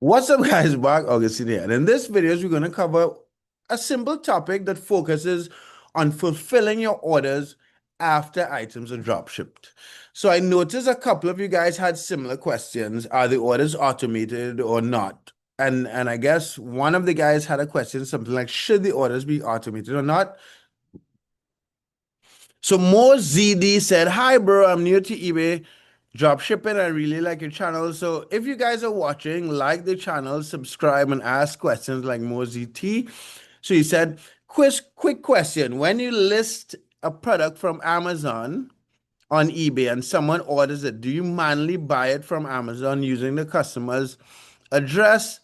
What's up, guys? Mark Augustine here. And in this video, we're going to cover a simple topic that focuses on fulfilling your orders after items are drop shipped. So I noticed a couple of you guys had similar questions. Are the orders automated or not? And I guess one of the guys had a question, something like, should the orders be automated or not? So more ZD said, "Hi, bro. I'm new to eBay dropshipping. I really like your channel. So if you guys are watching, like the channel, subscribe, and ask questions like more ZT." So he said, quick question. When you list a product from Amazon on eBay and someone orders it, do you manually buy it from Amazon using the customer's address,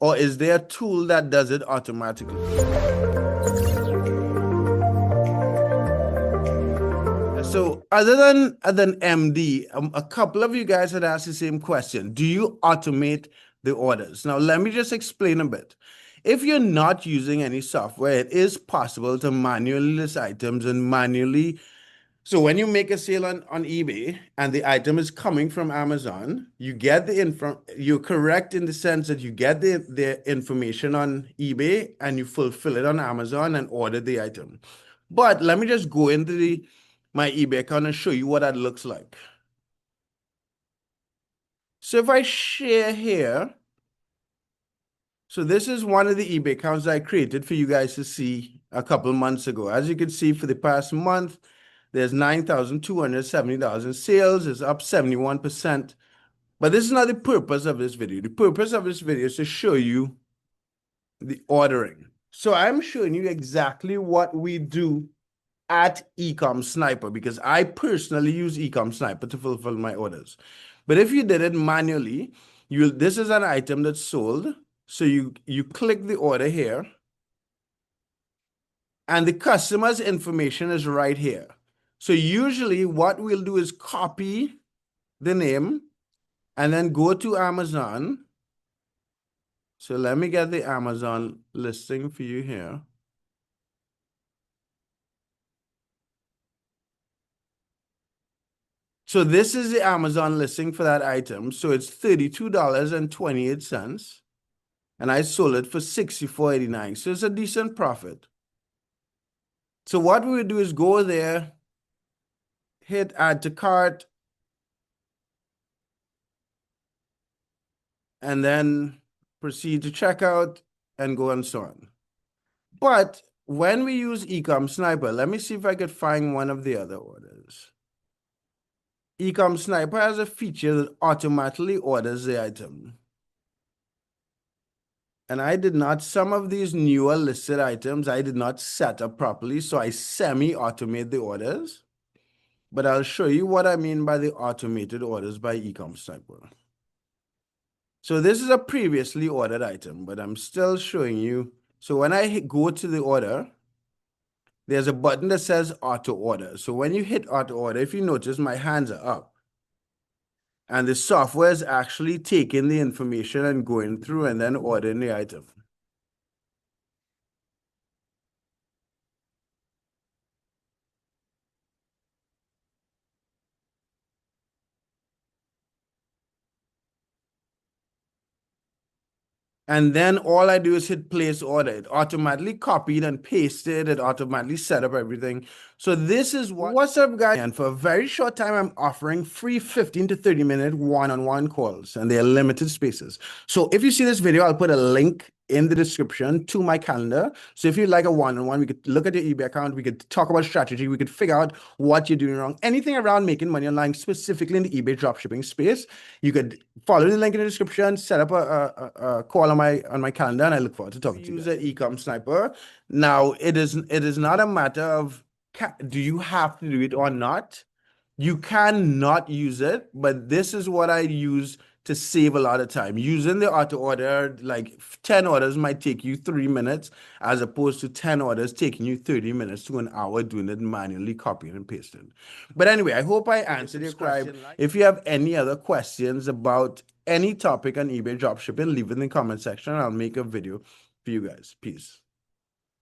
or is there a tool that does it automatically? So, other than MD, a couple of you guys had asked the same question. Do you automate the orders? Now, let me just explain a bit. If you're not using any software, it is possible to manually list items and manually. So, when you make a sale on eBay and the item is coming from Amazon, you get the info. You're correct in the sense that you get the information on eBay and you fulfill it on Amazon and order the item. But let me just go into my eBay account and show you what that looks like. So if I share here, so this is one of the eBay accounts I created for you guys to see a couple months ago. As you can see, for the past month, there's $9,270 in sales. It's up 71%. But this is not the purpose of this video. The purpose of this video is to show you the ordering. So I'm showing you exactly what we do at Ecom Sniper because I personally use Ecom Sniper to fulfill my orders. But if you did it manually, this is an item that's sold. So you click the order here, and the customer's information is right here. So usually what we'll do is copy the name and then go to Amazon. So let me get the Amazon listing for you here. So this is the Amazon listing for that item. So it's $32.28. And I sold it for $64.89. So it's a decent profit. So what we would do is go there, hit add to cart, and then proceed to checkout and go and so on. But when we use Ecom Sniper, let me see if I could find one of the other orders. Ecom Sniper has a feature that automatically orders the item. And I did not, some of these newer listed items, I did not set up properly, so I semi-automate the orders. But I'll show you what I mean by the automated orders by Ecom Sniper. So this is a previously ordered item, but I'm still showing you. So when I go to the order, there's a button that says auto order. So when you hit auto order, if you notice, my hands are up. And the software is actually taking the information and going through and then ordering the item. And then all I do is hit place order. It automatically copied and pasted. It automatically set up everything. So this is what's up, guys. And for a very short time, I'm offering free 15 to 30-minute one-on-one calls, and they're limited spaces. So if you see this video, I'll put a link in the description to my calendar. So if you like a one-on-one, we could look at your eBay account. We could talk about strategy. We could figure out what you're doing wrong. Anything around making money online, specifically in the eBay dropshipping space, you could follow the link in the description, set up a call on my calendar, and I look forward to talking to you. Use the Ecom Sniper. Now, it is not a matter of do you have to do it or not. You cannot use it, but this is what I use to save a lot of time. Using the auto order, like 10 orders might take you 3 minutes, as opposed to 10 orders taking you 30 minutes to an hour doing it manually, copying and pasting. But anyway, I hope I answered your question. If you have any other questions about any topic on eBay dropshipping, leave it in the comment section. I'll make a video for you guys. Peace.